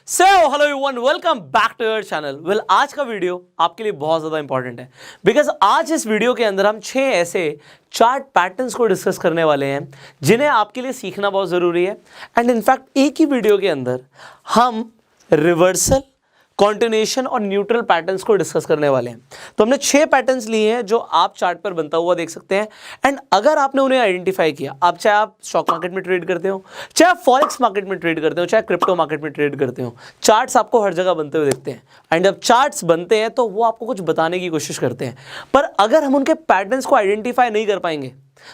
So hello everyone, welcome back to your channel. Well, आज का video आपके लिए बहुत ज़्यादा इंपॉर्टेंट है बिकॉज आज इस वीडियो के अंदर हम 6 ऐसे चार्ट पैटर्न्स को डिस्कस करने वाले हैं जिन्हें आपके लिए सीखना बहुत ज़रूरी है। एंड इनफैक्ट एक ही वीडियो के अंदर हम रिवर्सल, कॉन्टिन्यूएशन और न्यूट्रल पैटर्न्स को डिस्कस करने वाले हैं। तो हमने 6 पैटर्न्स लिए हैं जो आप चार्ट पर बनता हुआ देख सकते हैं। एंड अगर आपने उन्हें आइडेंटिफाई किया, आप चाहे आप स्टॉक मार्केट में ट्रेड करते हो, चाहे आप फॉरेक्स मार्केट में ट्रेड करते हो, चाहे क्रिप्टो मार्केट में ट्रेड करते हो, चार्ट्स आपको हर जगह बनते हुए दिखते हैं। एंड जब चार्ट्स बनते हैं तो वो आपको कुछ बताने की कोशिश करते हैं, पर अगर हम उनके पैटर्न्स को आइडेंटिफाई नहीं कर पाएंगे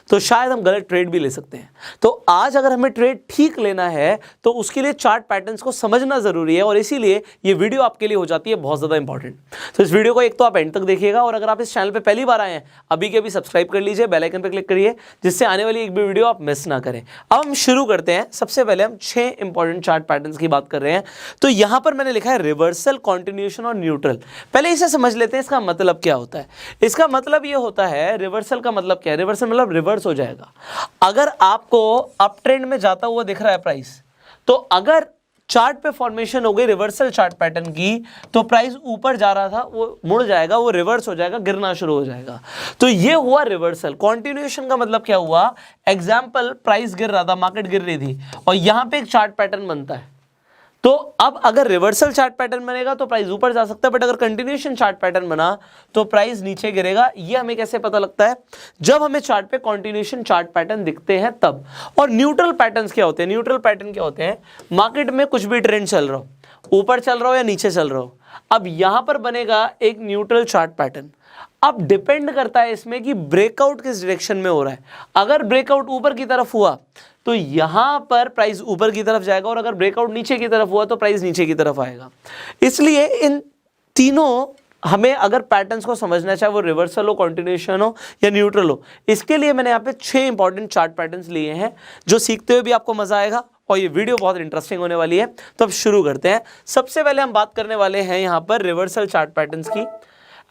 तो शायद हम गलत ट्रेड भी ले सकते हैं। तो आज अगर हमें ट्रेड ठीक लेना है तो उसके लिए चार्ट पैटर्न्स को समझना जरूरी है और इसीलिए ये वीडियो आपके लिए हो जाती है बहुत ज़्यादा इंपॉर्टेंट। तो इस वीडियो को एक तो आप एंड तक देखिएगा और अगर आप इस चैनल पे पहली बार आए हैं अभी के अभी सब्सक्राइब कर लीजिए, बेल आइकन पर क्लिक करिए जिससे आने वाली एक भी वीडियो आप मिस ना करें। अब हम शुरू करते हैं। सबसे पहले हम 6 इंपॉर्टेंट चार्ट पैटर्न्स की बात कर रहे हैं। तो यहां पर मैंने लिखा है रिवर्सल, कॉन्टिन्यूएशन और न्यूट्रल। पहले इसे समझ लेते हैं, इसका मतलब क्या होता है। इसका मतलब ये होता है, रिवर्सल का मतलब क्या है? रिवर्सल मतलब रिवर्स हो जाएगा। अगर आपको अप ट्रेंड में जाता हुआ दिख रहा है प्राइस, तो अगर चार्ट पे फॉर्मेशन हो गई रिवर्सल चार्ट पैटर्न की, तो प्राइस ऊपर जा रहा था वो मुड़ जाएगा, वो रिवर्स हो जाएगा, गिरना शुरू हो जाएगा। तो ये हुआ रिवर्सल। कॉन्टिन्यूएशन का मतलब क्या हुआ? एग्जाम्पल, प्राइस गिर रहा था, मार्केट गिर रही थी और यहां पे एक चार्ट पैटर्न बनता है। तो अब अगर रिवर्सल चार्ट पैटर्न बनेगा तो प्राइस ऊपर जा सकता है, बट अगर कंटिन्यूएशन चार्ट पैटर्न बना तो प्राइस नीचे गिरेगा। ये हमें कैसे पता लगता है? जब हमें चार्ट पे कंटिन्यूएशन चार्ट पैटर्न दिखते हैं तब। और न्यूट्रल पैटर्न्स क्या होते हैं? न्यूट्रल पैटर्न क्या होते हैं? मार्केट में कुछ भी ट्रेंड चल रहा हो, ऊपर चल रहा हो या नीचे चल रहा हो, अब यहां पर बनेगा एक न्यूट्रल चार्ट पैटर्न। अब डिपेंड करता है इसमें कि ब्रेकआउट किस डायरेक्शन में हो रहा है। अगर ब्रेकआउट ऊपर की तरफ हुआ तो यहां पर प्राइस ऊपर की तरफ जाएगा और अगर ब्रेकआउट नीचे की तरफ हुआ तो प्राइस नीचे की तरफ आएगा। इसलिए इन तीनों हमें अगर पैटर्न्स को समझना, चाहे वो रिवर्सल हो, कॉन्टिन्यूएशन हो या न्यूट्रल हो, इसके लिए मैंने यहाँ पे 6 इंपॉर्टेंट चार्ट पैटर्न्स लिए हैं जो सीखते हुए भी आपको मजा आएगा और ये वीडियो बहुत इंटरेस्टिंग होने वाली है। तो अब शुरू करते हैं। सबसे पहले हम बात करने वाले हैं यहाँ पर रिवर्सल चार्ट पैटर्न्स की।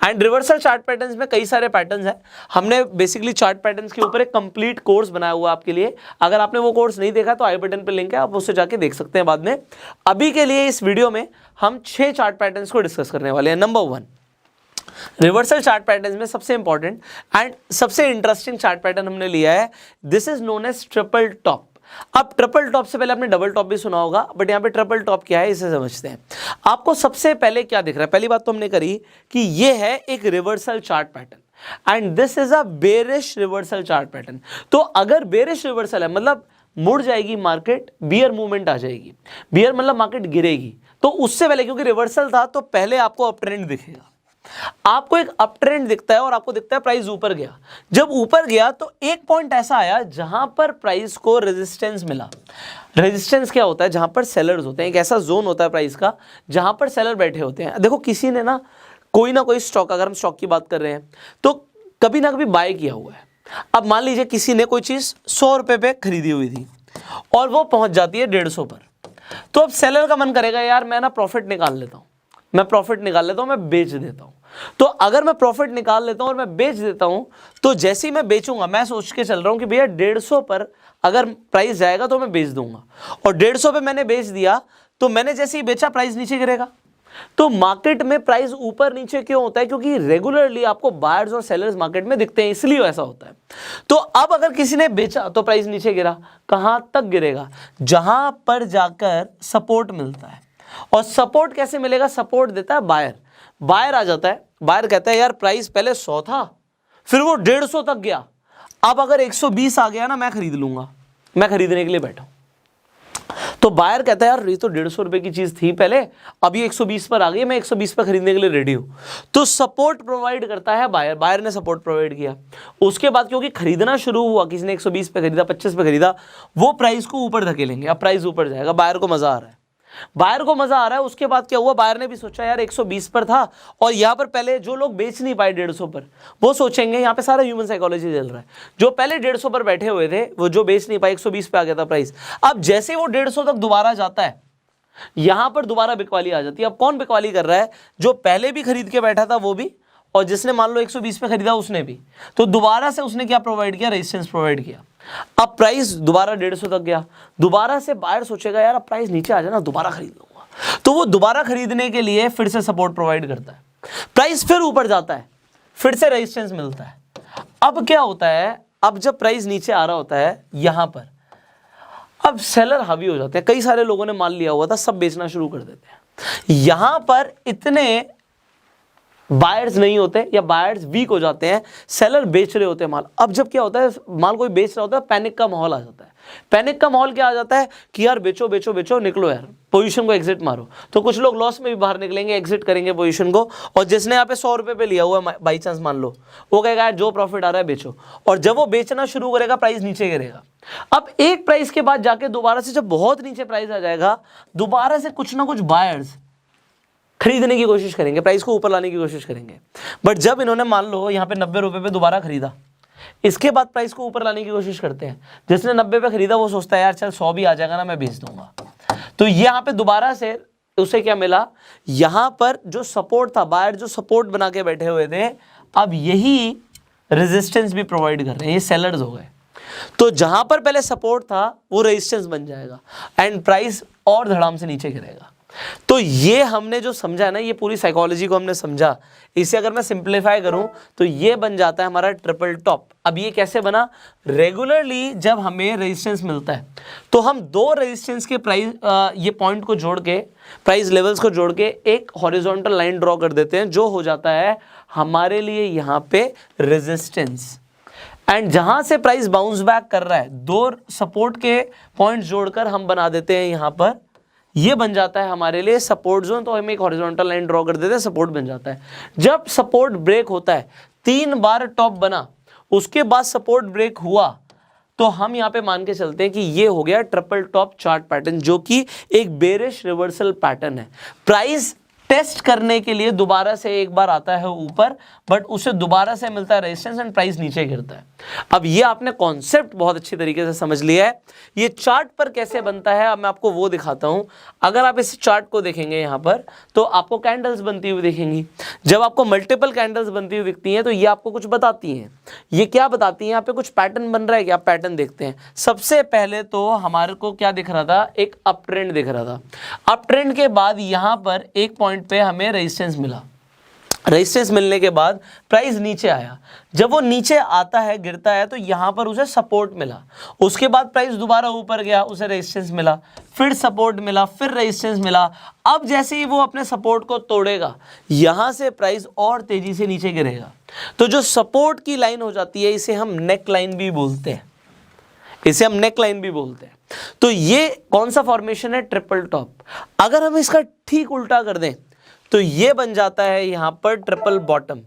एंड रिवर्सल चार्ट पैटर्न्स में कई सारे पैटर्न्स हैं। हमने बेसिकली चार्ट पैटर्न्स के ऊपर एक कंप्लीट कोर्स बनाया हुआ आपके लिए। अगर आपने वो कोर्स नहीं देखा तो आई बटन पे लिंक है, आप उससे जाके देख सकते हैं बाद में। अभी के लिए इस वीडियो में हम 6 चार्ट पैटर्न्स को डिस्कस करने वाले हैं। नंबर 1, रिवर्सल चार्ट पैटर्न्स में सबसे इंपॉर्टेंट एंड सबसे इंटरेस्टिंग चार्ट पैटर्न हमने लिया है। This is known as triple top. अब ट्रिपल टॉप से पहले आपने डबल टॉप भी सुना होगा, बट यहाँ पे ट्रिपल टॉप क्या है इसे समझते हैं। आपको सबसे पहले क्या दिख रहा है? पहली बात तो हमने करी कि ये है एक reversal chart pattern and this is a bearish reversal chart pattern. तो अगर बेरिश रिवर्सल है मतलब मुड़ जाएगी मार्केट, बियर मूवमेंट आ जाएगी। बियर मतलब मार्केट गिरेगी। तो उससे पहले, क्योंकि रिवर्सल था तो पहले आपको अप ट्रेंड दिखेगा। आपको एक अप ट्रेंड दिखता है और आपको दिखता है प्राइस ऊपर गया। जब ऊपर गया तो एक पॉइंट ऐसा आया जहां पर प्राइस को रेजिस्टेंस मिला। रेजिस्टेंस क्या होता है? जहां पर सेलर्स होते हैं। एक ऐसा जोन होता है प्राइस का जहां पर सेलर बैठे होते हैं। देखो, किसी ने ना कोई स्टॉक, अगर हम स्टॉक की बात कर रहे हैं तो कभी ना कभी बाय किया हुआ है। अब मान लीजिए किसी ने कोई चीज 100 रुपए पे खरीदी हुई थी और वो पहुंच जाती है 150 पर। तो अब सेलर का मन करेगा, यार मैं ना प्रॉफिट निकाल लेता हूं, मैं बेच देता हूं। तो अगर मैं प्रॉफिट निकाल लेता हूं और मैं बेच देता हूं तो जैसे ही मैं बेचूंगा, मैं सोच के चल रहा हूं कि भैया 150 पर अगर प्राइस जाएगा तो मैं बेच दूंगा, और 150 पे मैंने बेच दिया तो मैंने जैसे ही बेचा प्राइस नीचे गिरेगा। तो मार्केट में प्राइस ऊपर नीचे क्यों होता है? क्योंकि रेगुलरली आपको बायर्स और सेलर्स मार्केट में दिखते हैं, इसलिए ऐसा होता है। तो अब अगर किसी ने बेचा तो प्राइस नीचे गिरा। कहां तक गिरेगा? जहां पर जाकर सपोर्ट मिलता है। और सपोर्ट कैसे मिलेगा? सपोर्ट देता है बायर। बायर आ जाता है, बायर कहता है यार प्राइस पहले 100 था, फिर वो 150 तक गया, अब अगर 120 आ गया ना, मैं खरीद लूंगा, मैं खरीदने के लिए बैठा हूं। तो बायर कहता है यार ये तो 150 रुपए की चीज थी पहले, अभी 120 पर आ गई, मैं 120 पर खरीदने के लिए रेडी हूं। तो सपोर्ट प्रोवाइड करता है बायर। बायर ने सपोर्ट प्रोवाइड किया। उसके बाद क्योंकि खरीदना शुरू हुआ, किसी ने 120 पे खरीदा, 25 पे खरीदा, वो प्राइस को ऊपर धकेलेंगे। अब प्राइस ऊपर जाएगा, बायर को मजा आ रहा है। उसके बाद क्या हुआ? बायर ने भी सोचा यार 120 पर था और यहां पर पहले जो लोग बेच नहीं पाए 150 पर, वो सोचेंगे, यहां पे सारा ह्यूमन साइकोलॉजी चल रहा है, जो पहले 150 पर बैठे हुए थे वो जो बेच नहीं पाए, 120 पे आ गया था प्राइस। अब जैसे वो 150 तक दोबारा जाता है, यहां पर दोबारा बिकवाली आ जाती है। अब कौन बिकवाली कर रहा है? जो पहले भी खरीद के बैठा था वो भी, और जिसने मान लो 120 पे खरीदा उसने भी। तो दोबारा से उसने क्या प्रोवाइड किया? रेजिस्टेंस प्रोवाइड किया। अब प्राइस दोबारा 150 तक गया। दोबारा से बायर सोचेगा यार अब प्राइस नीचे आ जाए ना, दोबारा खरीद लूंगा। तो वो दोबारा खरीदने के लिए फिर से सपोर्ट प्रोवाइड करता है, प्राइस फिर ऊपर जाता है, फिर से रेजिस्टेंस मिलता है। अब क्या होता है, अब जब प्राइस नीचे आ रहा होता है यहां पर, अब सेलर हावी हो जाते हैं, कई सारे लोगों ने माल लिया हुआ था, सब बेचना शुरू कर देते हैं। यहां पर इतने बायर्स नहीं होते या बायर्स वीक हो जाते हैं, सेलर बेच रहे होते हैं माल। अब जब क्या होता है, माल कोई बेच रहा होता है, पैनिक का माहौल आ जाता है। पैनिक का माहौल क्या आ जाता है कि यार बेचो बेचो बेचो, निकलो यार, पोजीशन को एग्जिट मारो। तो कुछ लोग लॉस में भी बाहर निकलेंगे, एग्जिट करेंगे पोजीशन को, और जिसने यहाँ पे 100 रुपए पे लिया हुआ है बाई चांस मान लो, वो कहेगा यार जो प्रॉफिट आ रहा है बेचो, और जब वो बेचना शुरू करेगा प्राइस नीचे गिरेगा। अब एक प्राइस के बाद जाके दोबारा से जब बहुत नीचे प्राइस आ जाएगा, दोबारा से कुछ ना कुछ बायर्स खरीदने की कोशिश करेंगे, प्राइस को ऊपर लाने की कोशिश करेंगे। बट जब इन्होंने मान लो यहाँ पे 90 रुपए पे दोबारा खरीदा, इसके बाद प्राइस को ऊपर लाने की कोशिश करते हैं। जिसने 90 पे खरीदा वो सोचता है यार चल 100 भी आ जाएगा ना, मैं बेच दूंगा। तो यहाँ पे दोबारा से उसे क्या मिला, यहाँ पर जो सपोर्ट था, बायर जो सपोर्ट बना के बैठे हुए थे, अब यही रेजिस्टेंस भी प्रोवाइड कर रहे हैं, ये सेलर्स हो गए। तो जहां पर पहले सपोर्ट था वो रेजिस्टेंस बन जाएगा एंड प्राइस और धड़ाम से नीचे गिरेगा। तो ये हमने जो समझा ना, ये पूरी साइकोलॉजी को हमने समझा। इसे अगर मैं सिंप्लीफाई करूं तो ये बन जाता है हमारा ट्रिपल टॉप। अब ये कैसे बना, रेगुलरली जब हमें रेजिस्टेंस मिलता है तो हम दो रेजिस्टेंस के प्राइस ये पॉइंट को जोड़ के, प्राइस लेवल्स को जोड़ के एक हॉरिजॉन्टल लाइन ड्रॉ कर देते हैं, जो हो जाता है हमारे लिए यहाँ पे रेजिस्टेंस। एंड जहां से प्राइस बाउंस बैक कर रहा है, दो सपोर्ट के पॉइंट जोड़कर हम बना देते हैं यहाँ पर, ये बन जाता है हमारे लिए सपोर्ट जोन। तो हम एक हॉरिजॉन्टल लाइन ड्रॉ कर देते हैं, सपोर्ट बन जाता है। जब सपोर्ट ब्रेक होता है, 3 बार टॉप बना, उसके बाद सपोर्ट ब्रेक हुआ, तो हम यहाँ पे मान के चलते हैं कि ये हो गया ट्रिपल टॉप चार्ट पैटर्न, जो कि एक बेरिश रिवर्सल पैटर्न है। प्राइस टेस्ट करने के लिए दोबारा से एक बार आता है ऊपर, बट उसे दोबारा से मिलता है रेजिस्टेंस एंड प्राइस नीचे गिरता है। अब ये आपने कॉन्सेप्ट बहुत अच्छी तरीके से समझ लिया है। ये चार्ट पर कैसे बनता है अब मैं आपको वो दिखाता हूं। अगर आप इस चार्ट को देखेंगे यहाँ पर, तो आपको कैंडल्स बनती हुई दिखेंगी। जब आपको मल्टीपल कैंडल्स बनती हुई दिखती हैं तो ये आपको कुछ बताती हैं। ये क्या बताती हैं, यहाँ पे कुछ पैटर्न बन रहा है कि आप पैटर्न देखते हैं। सबसे पहले तो हमारे को क्या दिख रहा था, एक अप ट्रेंड दिख रहा था। अप ट्रेंड के बाद यहाँ पर एक पॉइंट पे हमें रेजिस्टेंस मिला। रेजिस्टेंस मिलने के बाद प्राइस नीचे आया। जब वो नीचे आता है, गिरता है, तो यहां पर उसे सपोर्ट मिला। उसके बाद प्राइस दोबारा ऊपर गया, उसे रेजिस्टेंस मिला, फिर सपोर्ट मिला, फिर रेजिस्टेंस मिला। अब जैसे ही वो अपने सपोर्ट को तोड़ेगा, यहां से प्राइस और तेजी से नीचे गिरेगा। तो जो सपोर्ट की लाइन हो जाती है, इसे हम नेक लाइन भी बोलते हैं, इसे हम नेक लाइन भी बोलते हैं। तो ये कौन सा फॉर्मेशन है, ट्रिपल टॉप। अगर हम इसका ठीक उल्टा कर दें तो ये बन जाता है यहां पर ट्रिपल बॉटम।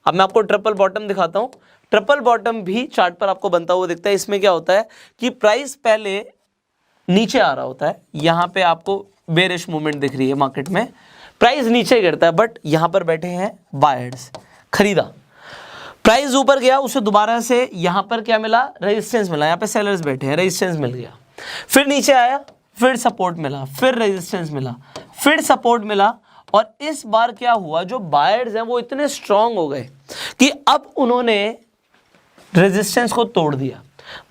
अब मैं आपको ट्रिपल बॉटम दिखाता हूं। ट्रिपल बॉटम भी चार्ट पर आपको बनता हुआ दिखता है। इसमें क्या होता है कि प्राइस पहले नीचे आ रहा होता है, यहां पे आपको बेरिश मूवमेंट दिख रही है मार्केट में, प्राइस नीचे गिरता है, बट यहां पर बैठे हैं बायर्स, खरीदा। प्राइस ऊपर गया, उसे दोबारा से यहां पर क्या मिला, रेजिस्टेंस मिला। यहां पे सेलर्स बैठे हैं, रेजिस्टेंस मिल गया। फिर नीचे आया, फिर सपोर्ट मिला, फिर रेजिस्टेंस मिला, फिर सपोर्ट मिला। और इस बार क्या हुआ, जो बायर्स हैं वो इतने स्ट्रांग हो गए कि अब उन्होंने रेजिस्टेंस को तोड़ दिया।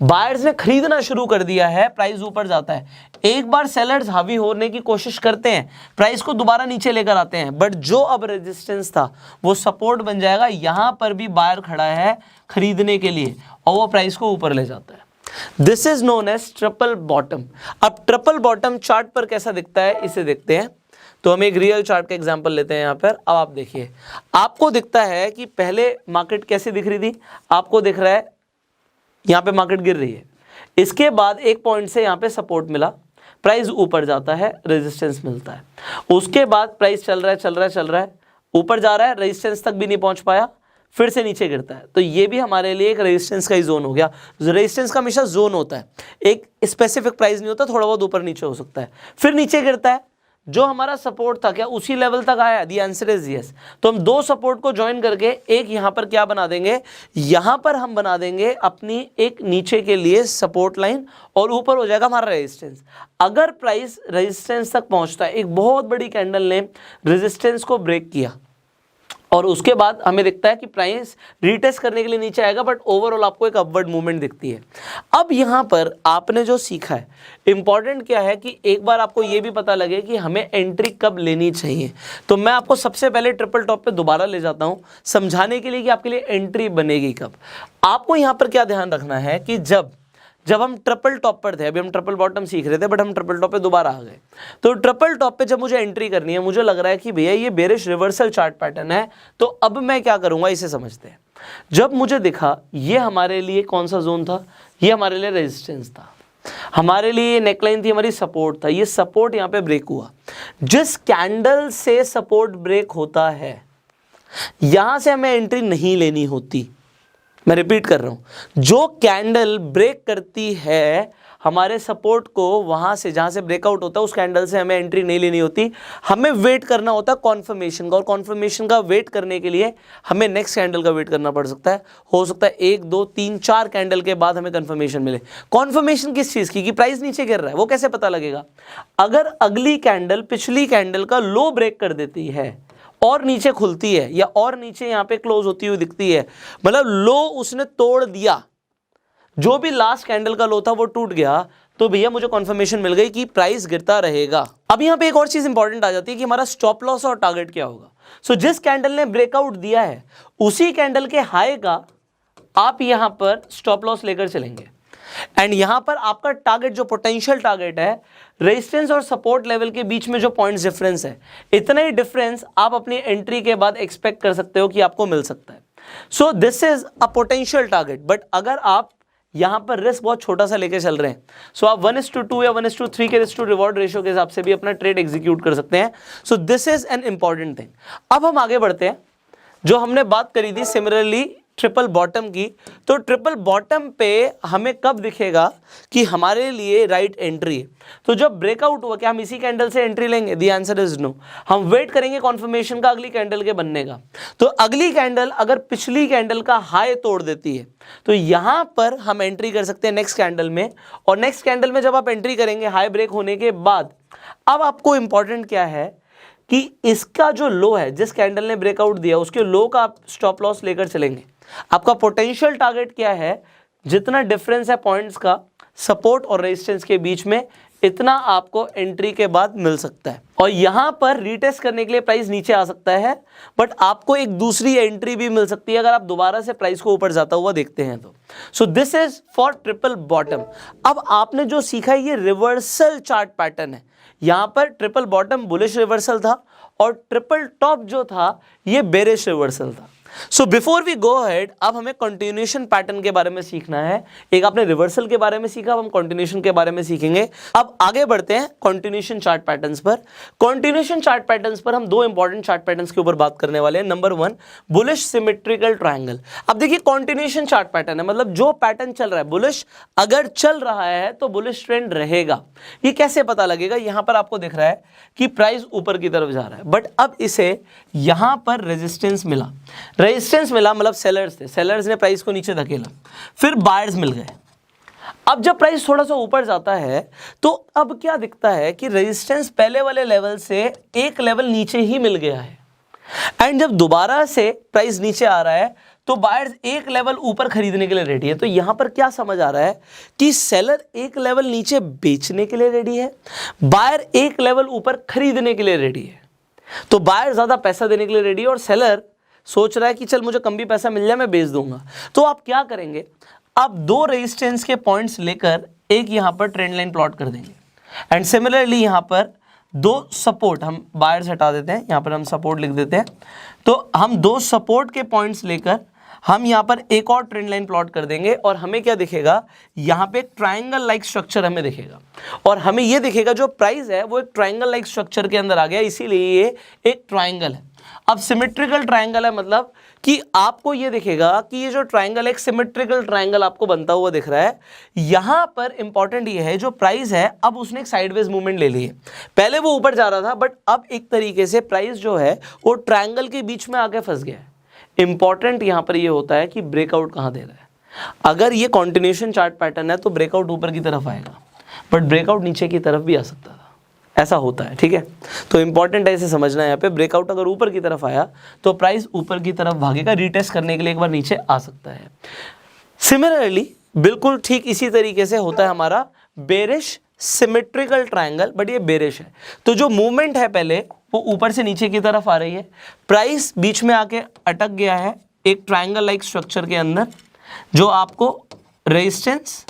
बायर्स ने खरीदना शुरू कर दिया है, प्राइस ऊपर जाता है। एक बार सेलर्स हावी होने की कोशिश करते हैं, प्राइस को दोबारा नीचे लेकर आते हैं, बट जो अब रेजिस्टेंस था वो सपोर्ट बन जाएगा। यहां पर भी बायर खड़ा है खरीदने के लिए और वो प्राइस को ऊपर ले जाता है। This is known as triple bottom. अब ट्रिपल बॉटम चार्ट पर कैसा दिखता है, इसे देखते हैं। तो हम एक रियल चार्ट का एग्जांपल लेते हैं यहाँ पर। अब आप देखिए, आपको दिखता है कि पहले मार्केट कैसे दिख रही थी, आपको दिख रहा है यहाँ पे मार्केट गिर रही है। इसके बाद एक पॉइंट से यहाँ पे सपोर्ट मिला, प्राइस ऊपर जाता है, रेजिस्टेंस मिलता है। उसके बाद प्राइस चल रहा है, ऊपर जा रहा है, रेजिस्टेंस तक भी नहीं पहुंच पाया, फिर से नीचे गिरता है। तो ये भी हमारे लिए एक रेजिस्टेंस का ही जोन हो गया। रेजिस्टेंस का हमेशा जोन होता है, एक स्पेसिफिक प्राइस नहीं होता, थोड़ा बहुत ऊपर नीचे हो सकता है। फिर नीचे गिरता है, जो हमारा सपोर्ट था क्या उसी लेवल तक आया, दी आंसर इज यस। तो हम दो सपोर्ट को ज्वाइन करके एक यहाँ पर क्या बना देंगे, यहाँ पर हम बना देंगे अपनी एक नीचे के लिए सपोर्ट लाइन, और ऊपर हो जाएगा हमारा रेजिस्टेंस। अगर प्राइस रेजिस्टेंस तक पहुंचता है, एक बहुत बड़ी कैंडल ने रेजिस्टेंस को ब्रेक किया और उसके बाद हमें दिखता है कि प्राइस रीटेस्ट करने के लिए नीचे आएगा, बट ओवरऑल आपको एक अपवर्ड मूवमेंट दिखती है। अब यहाँ पर आपने जो सीखा है, इंपॉर्टेंट क्या है कि एक बार आपको ये भी पता लगे कि हमें एंट्री कब लेनी चाहिए। तो मैं आपको सबसे पहले ट्रिपल टॉप पे दोबारा ले जाता हूँ समझाने के लिए कि आपके लिए एंट्री बनेगी कब। आपको यहाँ पर क्या ध्यान रखना है कि जब हम ट्रिपल टॉप पर थे, अभी हम ट्रिपल बॉटम सीख रहे थे बट हम ट्रिपल टॉप पे दोबारा आ गए, तो ट्रिपल टॉप पे जब मुझे एंट्री करनी है, मुझे लग रहा है कि भैया ये बेरिश रिवर्सल चार्ट पैटर्न है, तो अब मैं क्या करूंगा इसे समझते हैं। जब मुझे दिखा ये हमारे लिए कौन सा जोन था, ये हमारे लिए रेजिस्टेंस था, हमारे लिए नेकलाइन थी, हमारी सपोर्ट था, ये सपोर्ट यहाँ पे ब्रेक हुआ। जिस कैंडल से सपोर्ट ब्रेक होता है यहां से हमें एंट्री नहीं लेनी होती। मैं रिपीट कर रहा हूं, जो कैंडल ब्रेक करती है हमारे सपोर्ट को, वहां से जहां से ब्रेकआउट होता है उस कैंडल से हमें एंट्री नहीं लेनी होती, हमें वेट करना होता है कॉन्फर्मेशन का। और कॉन्फर्मेशन का वेट करने के लिए हमें नेक्स्ट कैंडल का वेट करना पड़ सकता है। हो सकता है 1 2 3 4 कैंडल के बाद हमें कन्फर्मेशन मिले। कॉन्फर्मेशन किस चीज की, कि प्राइस नीचे गिर रहा है, वो कैसे पता लगेगा? अगर अगली कैंडल पिछली कैंडल का लो ब्रेक कर देती है और नीचे खुलती है, या और नीचे यहां पे क्लोज होती हुई दिखती है, मतलब लो उसने तोड़ दिया, जो भी लास्ट कैंडल का लो था वो टूट गया, तो भैया मुझे कंफर्मेशन मिल गई कि प्राइस गिरता रहेगा। अब यहां पे एक और चीज इंपॉर्टेंट आ जाती है कि हमारा स्टॉप लॉस और टारगेट क्या होगा। सो जिस कैंडल ने ब्रेकआउट दिया है उसी कैंडल के हाई का आप यहां पर स्टॉप लॉस लेकर चलेंगे, एंड यहां पर आपका टारगेट जो पोटेंशियल टारगेट है, रेजिस्टेंस और सपोर्ट लेवल के बीच में जो पॉइंट्स डिफरेंस है, इतना ही डिफरेंस आप अपनी एंट्री के बाद एक्सपेक्ट कर सकते हो कि आपको मिल सकता है। So this is a potential target. But अगर आप यहां पर रिस्क बहुत छोटा सा लेके चल रहे हैं, सो आप 1:2 या 1:3 के रिस्क टू रिवॉर्ड रेशियो के हिसाब से भी अपना ट्रेड एग्जीक्यूट कर सकते हैं। So this is an important thing. अब हम आगे बढ़ते हैं, जो हमने बात करी थी सिमिलरली ट्रिपल बॉटम की। तो ट्रिपल बॉटम पे हमें कब दिखेगा कि हमारे लिए राइट एंट्री है? तो जब ब्रेकआउट हुआ, क्या हम इसी कैंडल से एंट्री लेंगे? The answer is no. हम वेट करेंगे कॉन्फर्मेशन का अगली कैंडल के बनने का। तो अगली कैंडल अगर पिछली कैंडल का हाई तोड़ देती है तो यहां पर हम एंट्री कर सकते हैं नेक्स्ट कैंडल में। और नेक्स्ट कैंडल में जब आप एंट्री करेंगे हाई ब्रेक होने के बाद, अब आपको इंपॉर्टेंट क्या है कि इसका जो लो है, जिस कैंडल ने ब्रेकआउट दिया उसके लो का आप स्टॉप लॉस लेकर चलेंगे। आपका पोटेंशियल टारगेट क्या है? जितना डिफरेंस है पॉइंट्स का सपोर्ट और रेजिस्टेंस के बीच में, इतना आपको एंट्री के बाद मिल सकता है। और यहां पर रीटेस्ट करने के लिए प्राइस नीचे आ सकता है, बट आपको एक दूसरी एंट्री भी मिल सकती है अगर आप दोबारा से प्राइस को ऊपर जाता हुआ देखते हैं तो। So this is for triple bottom. अब आपने जो सीखा है ये रिवर्सल चार्ट पैटर्न है। यहां पर ट्रिपल बॉटम बुलिश रिवर्सल था और ट्रिपल टॉप जो था ये बेरिश रिवर्सल था। So before we go ahead, अब हमें कंटिन्यूएशन पैटर्न के बारे में सीखना है। एक आपने रिवर्सल के बारे में सीखा, अब हम कंटिन्यूएशन के बारे में सीखेंगे। अब आगे बढ़ते हैं कंटिन्यूएशन चार्ट पैटर्न्स पर। कंटिन्यूएशन चार्ट पैटर्न्स पर हम दो इंपॉर्टेंट चार्ट पैटर्न्स के ऊपर बात करने वाले हैं। Number 1, bullish symmetrical triangle. अब देखिए कंटिन्यूएशन चार्ट पैटर्न है, मतलब जो पैटर्न चल रहा है बुलिश, अगर चल रहा है तो बुलिश ट्रेंड रहेगा। ये कैसे पता लगेगा? यहां पर आपको दिख रहा है कि प्राइस ऊपर की तरफ जा रहा है, बट अब इसे यहां पर रेजिस्टेंस मिला, मतलब सेलर्स थे, सेलर्स ने प्राइस को नीचे धकेला, फिर बायर्स मिल गए। अब जब प्राइस थोड़ा सा ऊपर जाता है तो अब क्या दिखता है कि रेजिस्टेंस पहले वाले लेवल से एक लेवल नीचे ही मिल गया है, एंड जब दोबारा से प्राइस नीचे आ रहा है तो बायर्स एक लेवल ऊपर खरीदने के लिए रेडी है। तो यहां पर क्या समझ आ रहा है कि सेलर एक लेवल नीचे बेचने के लिए रेडी है, बायर एक लेवल ऊपर खरीदने के लिए रेडी है। तो बायर ज्यादा पैसा देने के लिए रेडी है और सेलर सोच रहा है कि चल मुझे कम भी पैसा मिल जाए मैं बेच दूंगा। तो आप क्या करेंगे? आप दो रेजिस्टेंस के पॉइंट्स लेकर एक यहां पर ट्रेंड लाइन प्लॉट कर देंगे, एंड सिमिलरली यहां पर दो सपोर्ट, हम बायर्स हटा देते हैं, यहां पर हम सपोर्ट लिख देते हैं। तो हम दो सपोर्ट के पॉइंट्स लेकर हम यहां पर एक और ट्रेंड लाइन प्लॉट कर देंगे, और हमें क्या दिखेगा? यहां पे ट्रायंगल लाइक स्ट्रक्चर हमें दिखेगा, और हमें यह दिखेगा जो प्राइस है वो एक ट्रायंगल लाइक स्ट्रक्चर के अंदर आ गया, इसीलिए ये एक ट्रायंगल है। अब सिमेट्रिकल ट्रायंगल है, मतलब कि आपको ये दिखेगा कि ये जो ट्रायंगल एक सिमेट्रिकल ट्रायंगल आपको बनता हुआ दिख रहा है। यहां पर इंपॉर्टेंट ये है जो प्राइस है अब उसने एक साइडवेज मूवमेंट ले ली है। पहले वो ऊपर जा रहा था, बट अब एक तरीके से प्राइस जो है वो ट्रायंगल के बीच में आके फंस गया है। इंपॉर्टेंट यहां पर ये होता है कि ब्रेकआउट कहां दे रहा है। अगर ये कंटिन्यूएशन चार्ट पैटर्न है तो ब्रेकआउट ऊपर की तरफ आएगा, बट ब्रेकआउट नीचे की तरफ भी आ सकता था, ऐसा होता है, ठीक है। तो इंपॉर्टेंट है इसे समझना है। यहाँ पे ब्रेकआउट अगर ऊपर की तरफ आया तो प्राइस ऊपर की तरफ भागेगा, रीटेस्ट करने के लिए एक बार नीचे आ सकता है। सिमिलरली बिल्कुल ठीक इसी तरीके से होता है हमारा बेरिश सिमेट्रिकल ट्रायंगल, बट ये बेरिश है। तो जो मूवमेंट है पहले वो ऊपर से नीचे की तरफ आ रही है, प्राइस बीच में आके अटक गया है एक ट्रायंगल लाइक स्ट्रक्चर के अंदर, जो आपको रेजिस्टेंस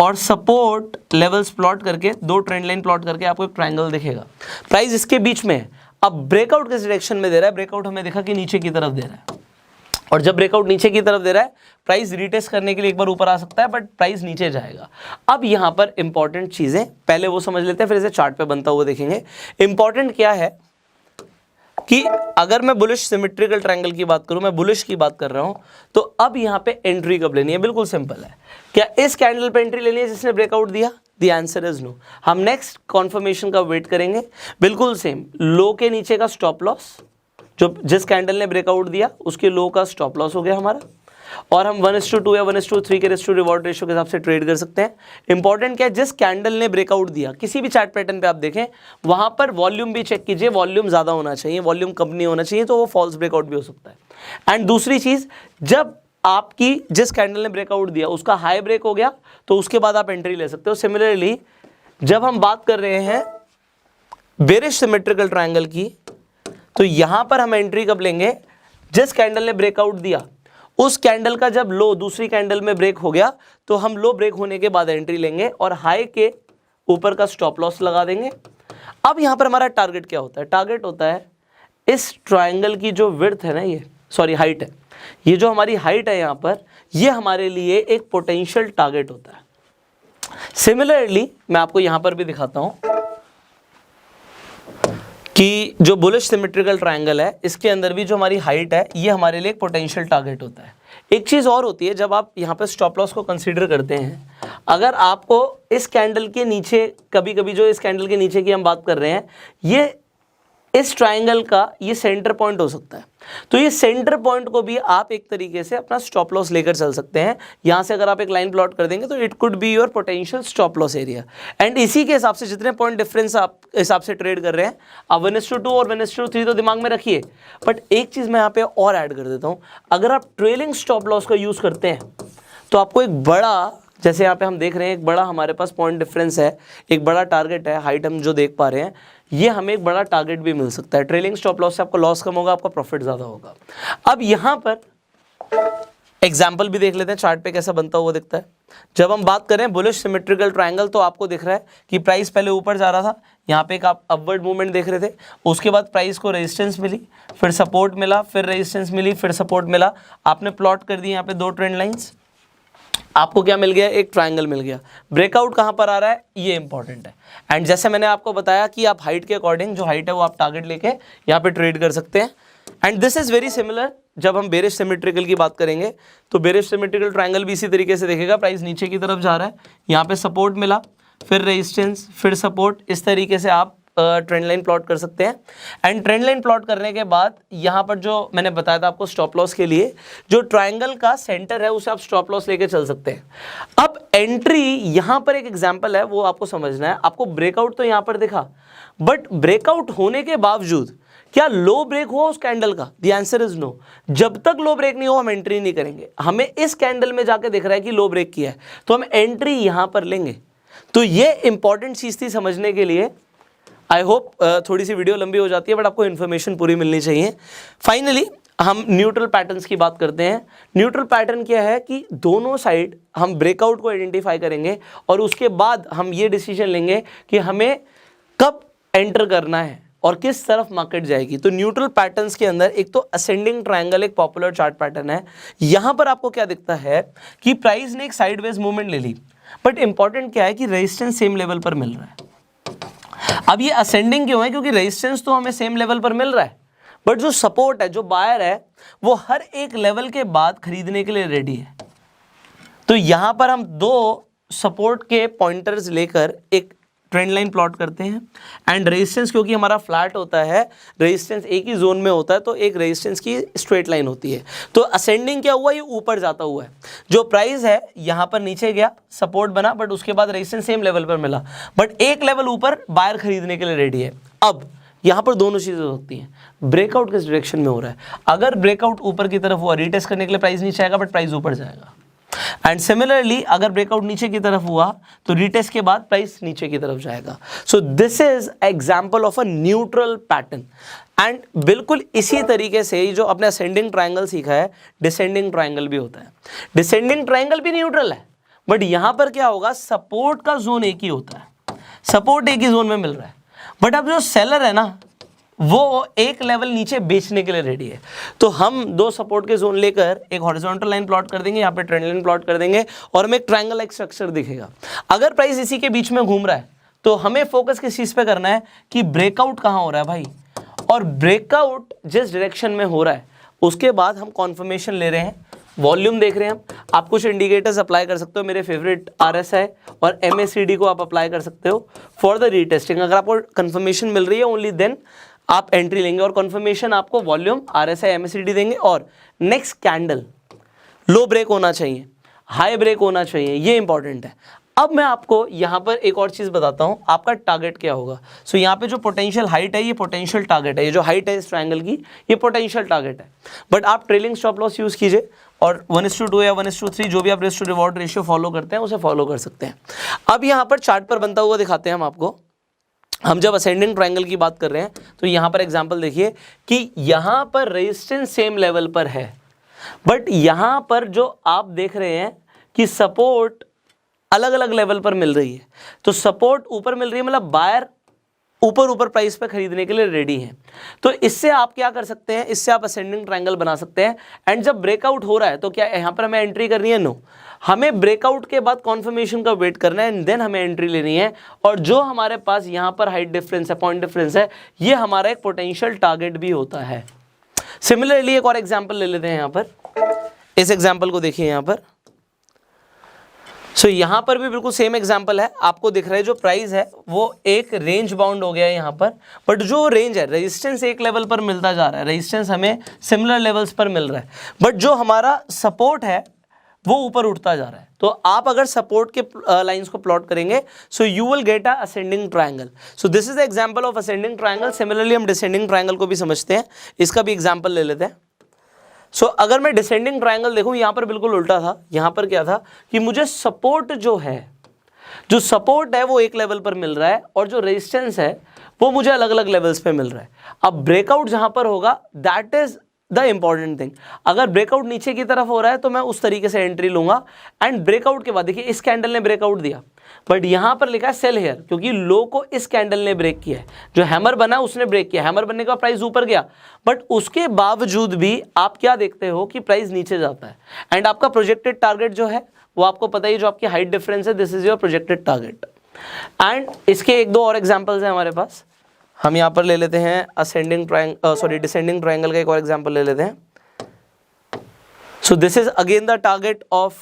और सपोर्ट लेवल्स प्लॉट करके, दो ट्रेंड लाइन प्लॉट करके आपको एक ट्रायंगल दिखेगा। प्राइस इसके बीच में है। अब ब्रेकआउट किस डायरेक्शन में दे रहा है? ब्रेकआउट हमें देखा कि नीचे की तरफ दे रहा है, और जब ब्रेकआउट नीचे की तरफ दे रहा है प्राइस रीटेस्ट करने के लिए एक बार ऊपर आ सकता है, बट प्राइस नीचे जाएगा। अब यहाँ पर इंपॉर्टेंट चीजें पहले वो समझ लेते हैं, फिर इसे चार्ट पे बनता हुआ देखेंगे। इंपॉर्टेंट क्या है कि अगर मैं बुलिश सिमेट्रिकल ट्रायंगल की बात करूं, मैं बुलिश की बात कर रहा हूं, तो अब यहां पे एंट्री कब लेनी है? बिल्कुल सिंपल है। क्या इस कैंडल पे एंट्री लेनी है जिसने ब्रेकआउट दिया? The answer is no. हम नेक्स्ट कॉन्फर्मेशन का वेट करेंगे। बिल्कुल सेम, लो के नीचे का स्टॉप लॉस, जो जिस कैंडल ने ब्रेकआउट दिया उसके लो का स्टॉप लॉस हो गया हमारा, और हम 1:2 या 1:3 के रेशियो रिवॉर्ड रेशियो के हिसाब से ट्रेड कर सकते हैं। इंपॉर्टेंट क्या है? जिस कैंडल ने ब्रेकआउट दिया, किसी भी चार्ट पैटर्न पे आप देखें, वहां पर वॉल्यूम भी चेक कीजिए, वॉल्यूम ज्यादा होना चाहिए, वॉल्यूम कम नहीं होना चाहिए, तो वो फॉल्स ब्रेकआउट भी हो सकता है। एंड दूसरी चीज, जब आपकी जिस कैंडल ने ब्रेकआउट दिया उसका हाई ब्रेक हो गया तो उसके बाद आप एंट्री ले सकते हो। सिमिलरली जब हम बात कर रहे हैं बेरिश सिमेट्रिकल ट्रायंगल की, तो यहां पर हम एंट्री कब लेंगे? जिस कैंडल ने ब्रेकआउट दिया उस कैंडल का जब लो दूसरी कैंडल में ब्रेक हो गया तो हम लो ब्रेक होने के बाद एंट्री लेंगे और हाई के ऊपर का स्टॉप लॉस लगा देंगे। अब यहां पर हमारा टारगेट क्या होता है? टारगेट होता है इस ट्रायंगल की जो विड्थ है ना, ये सॉरी हाइट है, ये जो हमारी हाइट है यहां पर, ये हमारे लिए एक पोटेंशियल टारगेट होता है। सिमिलरली मैं आपको यहां पर भी दिखाता हूं कि जो बुलिश सिमेट्रिकल ट्रायंगल है, इसके अंदर भी जो हमारी हाइट है ये हमारे लिए एक पोटेंशियल टारगेट होता है। एक चीज़ और होती है, जब आप यहाँ पे स्टॉप लॉस को कंसीडर करते हैं, अगर आपको इस कैंडल के नीचे, कभी कभी जो इस कैंडल के नीचे की हम बात कर रहे हैं, ये इस ट्रायंगल का ये सेंटर पॉइंट हो सकता है, तो ये सेंटर पॉइंट को भी आप एक तरीके से अपना स्टॉप लॉस लेकर चल सकते हैं। यहां से अगर आप एक लाइन प्लॉट कर देंगे तो it could be your potential stop loss area, and इसी के हिसाब से जितने पॉइंट डिफरेंस आप हिसाब से ट्रेड कर रहे हैं, आप 1:2 और 1:3 तो दिमाग में रखिए। बट एक चीज मैं यहाँ पे और ऐड कर देता हूँ, अगर आप ट्रेलिंग स्टॉप लॉस का यूज करते हैं तो आपको एक बड़ा, जैसे यहाँ पे हम देख रहे हैं, एक बड़ा हमारे पास पॉइंट डिफरेंस है, एक बड़ा टारगेट है, हाइट हम जो देख पा रहे हैं, ये हमें एक बड़ा टारगेट भी मिल सकता है। ट्रेलिंग स्टॉप लॉस से आपको लॉस कम होगा, आपका प्रॉफिट ज्यादा होगा। अब यहाँ पर एग्जाम्पल भी देख लेते हैं चार्ट पे कैसा बनता हुआ दिखता है। जब हम बात करें बुलिश सिमेट्रिकल ट्रायंगल, तो आपको दिख रहा है कि प्राइस पहले ऊपर जा रहा था, यहाँ पे एक आप अपवर्ड मूवमेंट देख रहे थे, उसके बाद प्राइस को रेजिस्टेंस मिली, फिर सपोर्ट मिला, फिर रेजिस्टेंस मिली, फिर सपोर्ट मिला। आपने प्लॉट कर दी यहाँ पे दो ट्रेंड लाइंस, आपको क्या मिल गया? एक ट्रायंगल मिल गया। ब्रेकआउट कहां पर आ रहा है ये इंपॉर्टेंट है, एंड जैसे मैंने आपको बताया कि आप हाइट के अकॉर्डिंग, जो हाइट है वो आप टारगेट लेके यहाँ पे ट्रेड कर सकते हैं। And this is very similar, जब हम बेरिश सिमेट्रिकल की बात करेंगे तो बेरिश सिमेट्रिकल ट्रायंगल भी इसी तरीके से देखेगा। प्राइस नीचे की तरफ जा रहा है, यहाँ पे सपोर्ट मिला, फिर रेजिस्टेंस, फिर सपोर्ट, इस तरीके से आप ट्रेंड लाइन प्लॉट कर सकते हैं। एंड ट्रेंड लाइन प्लॉट करने के बाद यहाँ पर जो मैंने बताया था आपको स्टॉप लॉस के लिए, जो ट्रायंगल का सेंटर है उसे आप स्टॉप लॉस लेके चल सकते हैं। अब एंट्री यहाँ पर एक एग्जांपल है, वो आपको समझना है। आपको ब्रेकआउट तो यहाँ पर दिखा, बट ब्रेकआउट होने के बावजूद क्या लो ब्रेक हुआ उस कैंडल का? The answer is no. जब तक लो ब्रेक नहीं हो हम एंट्री नहीं करेंगे। हमें इस कैंडल में जाके दिख रहा है कि लो ब्रेक किया है, तो हम एंट्री यहां पर लेंगे। तो ये इंपॉर्टेंट चीज थी समझने के लिए। आई होप थोड़ी सी वीडियो लंबी हो जाती है, बट आपको इन्फॉर्मेशन पूरी मिलनी चाहिए। फाइनली हम न्यूट्रल पैटर्न्स की बात करते हैं। न्यूट्रल पैटर्न क्या है कि दोनों साइड हम ब्रेकआउट को आइडेंटिफाई करेंगे और उसके बाद हम ये डिसीजन लेंगे कि हमें कब एंटर करना है और किस तरफ मार्केट जाएगी। तो न्यूट्रल पैटर्न्स के अंदर एक तो असेंडिंग ट्रायंगल एक पॉपुलर चार्ट पैटर्न है। यहां पर आपको क्या दिखता है कि प्राइस ने एक साइडवेज मूवमेंट ले ली, बट इंपॉर्टेंट क्या है कि रेजिस्टेंस सेम लेवल पर मिल रहा है। अब ये असेंडिंग क्यों है? क्योंकि रेजिस्टेंस तो हमें सेम लेवल पर मिल रहा है, बट जो सपोर्ट है, जो बायर है, वो हर एक लेवल के बाद खरीदने के लिए रेडी है। तो यहां पर हम दो सपोर्ट के पॉइंटर्स लेकर एक ट्रेंड लाइन प्लॉट करते हैं एंड रेजिस्टेंस, क्योंकि हमारा फ्लैट होता है, रेजिस्टेंस एक ही जोन में होता है, तो एक रेजिस्टेंस की स्ट्रेट लाइन होती है। तो असेंडिंग क्या हुआ, ये ऊपर जाता हुआ है। जो प्राइस है यहाँ पर नीचे गया, सपोर्ट बना, बट उसके बाद रेजिस्टेंस सेम लेवल पर मिला, बट एक लेवल ऊपर बायर खरीदने के लिए रेडी है। अब यहाँ पर दोनों चीज़ें होती हैं, ब्रेकआउट किस डायरेक्शन में हो रहा है। अगर ब्रेकआउट ऊपर की तरफ हुआ, रीटेस्ट करने के लिए प्राइस नीचे आएगा, बट प्राइस ऊपर जाएगा। एंड सिमिलरली अगर ब्रेकआउट नीचे की तरफ हुआ तो रीटेस्ट के बाद प्राइस नीचे की तरफ जाएगा। So this is example of a neutral pattern. And बिल्कुल इसी तरीके से जो अपने असेंडिंग ट्रायंगल सीखा है, डिसेंडिंग ट्रायंगल भी होता है। डिसेंडिंग ट्रायंगल भी न्यूट्रल है, बट यहां पर क्या होगा, सपोर्ट का जोन एक ही होता है, सपोर्ट एक ही जोन में मिल रहा है, बट अब जो सेलर है ना वो एक लेवल नीचे बेचने के लिए रेडी है। तो हम दो सपोर्ट के जोन लेकर एक हॉरिजॉन्टल लाइन प्लॉट कर देंगे, यहाँ पे ट्रेंड लाइन प्लॉट कर देंगे और हमें एक ट्रायंगल लाइक स्ट्रक्चर दिखेगा। अगर प्राइस इसी के बीच में घूम रहा है तो हमें फोकस किस चीज़ पे करना है कि ब्रेकआउट कहाँ हो रहा है भाई, और ब्रेकआउट जिस डायरेक्शन में हो रहा है उसके बाद हम कॉन्फर्मेशन ले रहे हैं, वॉल्यूम देख रहे हैं हम। आप कुछ इंडिकेटर्स अप्लाई कर सकते हो, मेरे फेवरेट RSI और MACD को आप अप्लाई कर सकते हो फॉर द रीटेस्टिंग। अगर आपको कंफर्मेशन मिल रही है ओनली देन आप एंट्री लेंगे, और कंफर्मेशन आपको वॉल्यूम, RSI, MACD देंगे। और नेक्स्ट कैंडल लो ब्रेक होना चाहिए, हाई ब्रेक होना चाहिए, ये इंपॉर्टेंट है। अब मैं आपको यहाँ पर एक और चीज़ बताता हूँ, आपका टारगेट क्या होगा। सो यहाँ पे जो पोटेंशियल हाइट है ये पोटेंशियल टारगेट है, ये जो हाइट है इस ट्रायंगल की ये पोटेंशियल टारगेट है। बट आप ट्रेलिंग स्टॉप लॉस यूज़ कीजिए और 1:2 या 1:3 जो भी आप risk to reward ratio follow करते हैं उसे फॉलो कर सकते हैं। अब यहाँ पर चार्ट पर बनता हुआ दिखाते हैं हम आपको। हम जब असेंडिंग ट्रायंगल की बात कर रहे हैं तो यहाँ पर एग्जांपल देखिए कि यहाँ पर रेजिस्टेंस सेम लेवल पर है, बट यहाँ पर जो आप देख रहे हैं कि सपोर्ट अलग अलग लेवल पर मिल रही है। तो सपोर्ट ऊपर मिल रही है, मतलब बायर ऊपर प्राइस पे खरीदने के लिए रेडी हैं। तो इससे आप क्या कर सकते हैं, इससे आप असेंडिंग ट्रायंगल बना सकते हैं। एंड जब ब्रेकआउट हो रहा है तो क्या यहाँ पर हमें एंट्री करनी है? नो, हमें ब्रेकआउट के बाद कॉन्फर्मेशन का वेट करना है एंड देन हमें एंट्री लेनी है। और जो हमारे पास यहाँ पर हाइट डिफरेंस है, पॉइंट डिफरेंस है, ये हमारा एक पोटेंशियल टारगेट भी होता है। सिमिलरली एक और एग्जाम्पल ले लेते हैं यहाँ पर, इस एग्जाम्पल को देखिए यहाँ पर। सो यहाँ पर भी बिल्कुल सेम एग्जांपल है, आपको दिख रहा है जो प्राइस है वो एक रेंज बाउंड हो गया है यहाँ पर, बट जो रेंज है रेजिस्टेंस एक लेवल पर मिलता जा रहा है, रेजिस्टेंस हमें सिमिलर लेवल्स पर मिल रहा है, बट जो हमारा सपोर्ट है वो ऊपर उठता जा रहा है। तो आप अगर सपोर्ट के लाइंस को प्लॉट करेंगे so you will get a ascending triangle. So this is the example of ascending triangle. Similarly हम डिसेंडिंग ट्रायंगल को भी समझते हैं, इसका भी एग्जांपल ले लेते हैं। सो अगर मैं डिसेंडिंग ट्रायंगल देखूं, यहाँ पर बिल्कुल उल्टा था। यहाँ पर क्या था कि मुझे सपोर्ट जो सपोर्ट है वो एक लेवल पर मिल रहा है और जो रेजिस्टेंस है वो मुझे अलग अलग लेवल्स पे मिल रहा है। अब ब्रेकआउट जहाँ पर होगा that is the important thing. अगर ब्रेकआउट नीचे की तरफ हो रहा है तो मैं उस तरीके से एंट्री लूंगा। एंड ब्रेकआउट के बाद देखिए इस कैंडल ने ब्रेकआउट दिया, बट यहाँ पर लिखा है सेल हेयर, क्योंकि लो को इस कैंडल ने ब्रेक किया है। जो हैमर बना उसने ब्रेक किया, हैमर बनने का प्राइस ऊपर गया, बट उसके बावजूद भी आप क्या देखते हो कि प्राइस नीचे जाता है। एंड आपका प्रोजेक्टेड टारगेट जो है वो आपको पता ही, जो आपकी हाइट डिफरेंस है, this is your projected target. And इसके एक दो और एग्जाम्पल्स हैं हमारे पास। हम यहाँ पर ले लेते हैं असेंडिंग ट्रायंगल, डिसेंडिंग ट्रायंगल का एक और एग्जाम्पल ले लेते हैं। So this is again the target of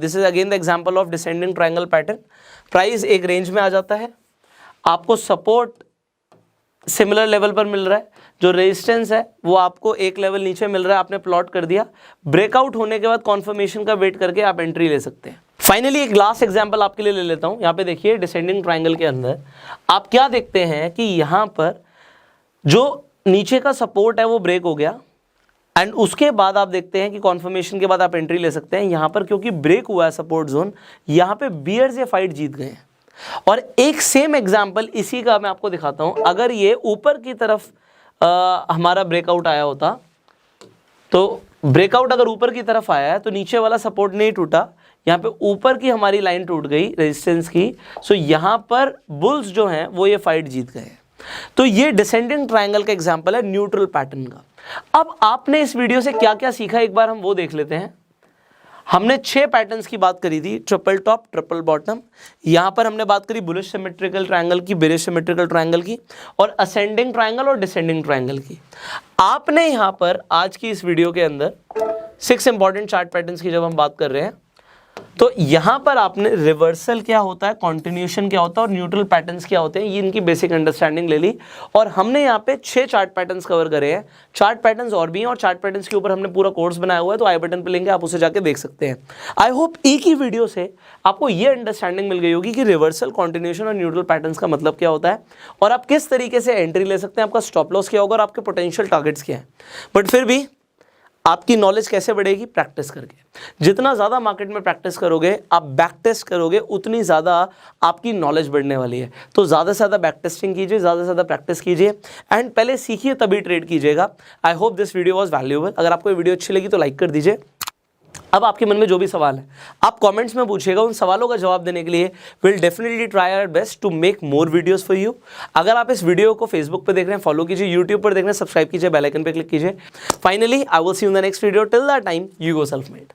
this is again the example of descending triangle pattern. Price एक रेंज में आ जाता है, आपको सपोर्ट सिमिलर लेवल पर मिल रहा है, जो रेजिस्टेंस है वो आपको एक लेवल नीचे मिल रहा है, आपने प्लॉट कर दिया। ब्रेकआउट होने के बाद कॉन्फर्मेशन का वेट करके आप एंट्री ले सकते हैं। फाइनली एक लास्ट एग्जांपल आपके लिए ले लेता हूं। यहाँ पे देखिए डिसेंडिंग ट्रायंगल के अंदर आप क्या देखते हैं कि यहाँ पर जो नीचे का सपोर्ट है वो ब्रेक हो गया एंड उसके बाद आप देखते हैं कि कॉन्फर्मेशन के बाद आप एंट्री ले सकते हैं। यहाँ पर क्योंकि ब्रेक हुआ है सपोर्ट जोन, यहाँ पे बियर्स ये फाइट जीत गए हैं। और एक सेम एग्जांपल इसी का मैं आपको दिखाता हूँ। अगर ये ऊपर की तरफ हमारा ब्रेकआउट आया होता, तो ब्रेकआउट अगर ऊपर की तरफ आया है तो नीचे वाला सपोर्ट नहीं टूटा, यहाँ पे ऊपर की हमारी लाइन टूट गई रेजिस्टेंस की। सो यहाँ पर बुल्स जो हैं वो ये फाइट जीत गए। तो ये डिसेंडिंग ट्रायंगल का एग्जांपल है न्यूट्रल पैटर्न का। अब आपने इस वीडियो से क्या क्या सीखा एक बार हम वो देख लेते हैं। हमने 6 पैटर्न्स की बात करी थी, ट्रिपल टॉप, ट्रिपल बॉटम। यहाँ पर हमने बात करी बुलिश सिमेट्रिकल ट्रायंगल की, बेरिश सिमेट्रिकल ट्रायंगल की, और असेंडिंग ट्रायंगल और डिसेंडिंग ट्रायंगल की। आपने यहाँ पर आज की इस वीडियो के अंदर 6 इंपॉर्टेंट चार्ट पैटर्न्स की जब हम बात कर रहे हैं तो यहाँ पर आपने रिवर्सल क्या होता है, कॉन्टिन्यूशन क्या होता है और न्यूट्रल पैटर्न्स क्या होते हैं, ये इनकी बेसिक अंडरस्टैंडिंग ले ली। और हमने यहाँ पे 6 चार्ट पैटर्न्स कवर करे हैं। चार्ट पैटर्न्स और भी हैं और चार्ट पैटर्न्स के ऊपर हमने पूरा कोर्स बनाया हुआ है, तो आई बटन पे लिंक है, आप उसे जाके देख सकते हैं। आई होप एक ही वीडियो से आपको ये अंडरस्टैंडिंग मिल गई होगी कि रिवर्सल, कॉन्टिन्यूशन और न्यूट्रल पैटर्न्स का मतलब क्या होता है और आप किस तरीके से एंट्री ले सकते हैं, आपका स्टॉप लॉस क्या होगा और आपके पोटेंशियल टारगेट्स क्या है। बट फिर भी आपकी नॉलेज कैसे बढ़ेगी, प्रैक्टिस करके। जितना ज़्यादा मार्केट में प्रैक्टिस करोगे, आप बैक टेस्ट करोगे, उतनी ज़्यादा आपकी नॉलेज बढ़ने वाली है। तो ज़्यादा से ज़्यादा बैक टेस्टिंग कीजिए, ज़्यादा से ज़्यादा प्रैक्टिस कीजिए एंड पहले सीखिए तभी ट्रेड कीजिएगा। I hope this video was valuable. अगर आपको ये वीडियो अच्छी लगी तो लाइक कर दीजिए। अब आपके मन में जो भी सवाल है आप कमेंट्स में पूछिएगा, उन सवालों का जवाब देने के लिए will definitely try our best to make more videos for you. अगर आप इस वीडियो को फेसबुक पे देख रहे हैं फॉलो कीजिए, यूट्यूब पर देख रहे हैं सब्सक्राइब कीजिए, बेल आइकन पे क्लिक कीजिए। Finally I will see you in the next video. Till that time you go self made.